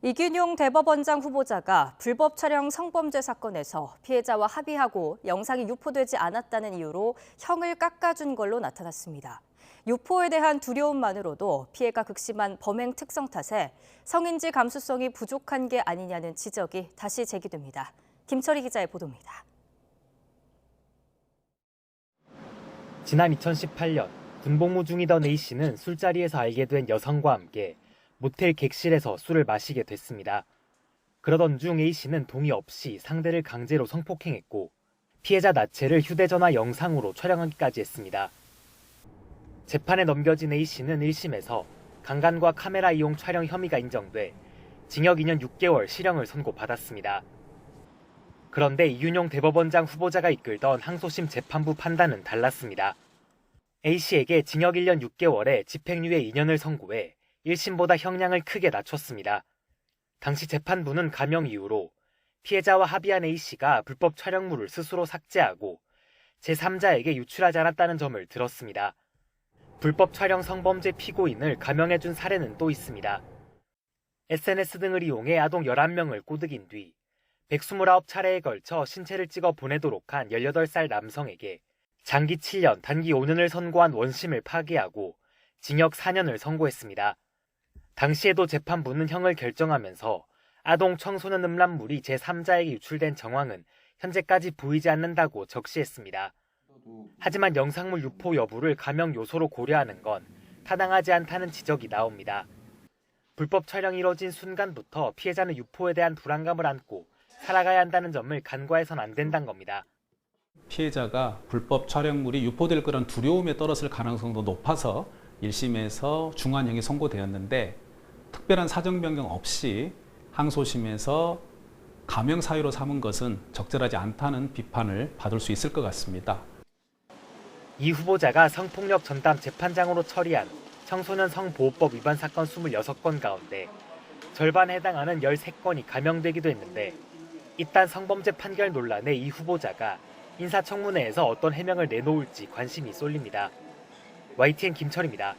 이균용 대법원장 후보자가 불법 촬영 성범죄 사건에서 피해자와 합의하고 영상이 유포되지 않았다는 이유로 형을 깎아준 걸로 나타났습니다. 유포에 대한 두려움만으로도 피해가 극심한 범행 특성 탓에 성인지 감수성이 부족한 게 아니냐는 지적이 다시 제기됩니다. 김철희 기자의 보도입니다. 지난 2018년 군복무 중이던 A씨는 술자리에서 알게 된 여성과 함께 모텔 객실에서 술을 마시게 됐습니다. 그러던 중 A씨는 동의 없이 상대를 강제로 성폭행했고 피해자 나체를 휴대전화 영상으로 촬영하기까지 했습니다. 재판에 넘겨진 A씨는 1심에서 강간과 카메라 이용 촬영 혐의가 인정돼 징역 2년 6개월 실형을 선고받았습니다. 그런데 이균용 대법원장 후보자가 이끌던 항소심 재판부 판단은 달랐습니다. A씨에게 징역 1년 6개월에 집행유예 2년을 선고해 1심보다 형량을 크게 낮췄습니다. 당시 재판부는 감형 이유로 피해자와 합의한 A씨가 불법 촬영물을 스스로 삭제하고 제3자에게 유출하지 않았다는 점을 들었습니다. 불법 촬영 성범죄 피고인을 감형해준 사례는 또 있습니다. SNS 등을 이용해 아동 11명을 꼬드긴 뒤 129차례에 걸쳐 신체를 찍어 보내도록 한 18살 남성에게 장기 7년, 단기 5년을 선고한 원심을 파기하고 징역 4년을 선고했습니다. 당시에도 재판부는 형을 결정하면서 아동 청소년 음란물이 제3자에게 유출된 정황은 현재까지 보이지 않는다고 적시했습니다. 하지만 영상물 유포 여부를 감형 요소로 고려하는 건 타당하지 않다는 지적이 나옵니다. 불법 촬영이 이뤄진 순간부터 피해자는 유포에 대한 불안감을 안고 살아가야 한다는 점을 간과해선 안 된다는 겁니다. 피해자가 불법 촬영물이 유포될 거란 두려움에 떨었을 가능성도 높아서 1심에서 중한형이 선고되었는데 특별한 사정 변경 없이 항소심에서 감형 사유로 삼은 것은 적절하지 않다는 비판을 받을 수 있을 것 같습니다. 이 후보자가 성폭력 전담 재판장으로 처리한 청소년 성보호법 위반 사건 26건 가운데 절반에 해당하는 13건이 감형되기도 했는데 이딴 성범죄 판결 논란에 이 후보자가 인사청문회에서 어떤 해명을 내놓을지 관심이 쏠립니다. YTN 김철입니다.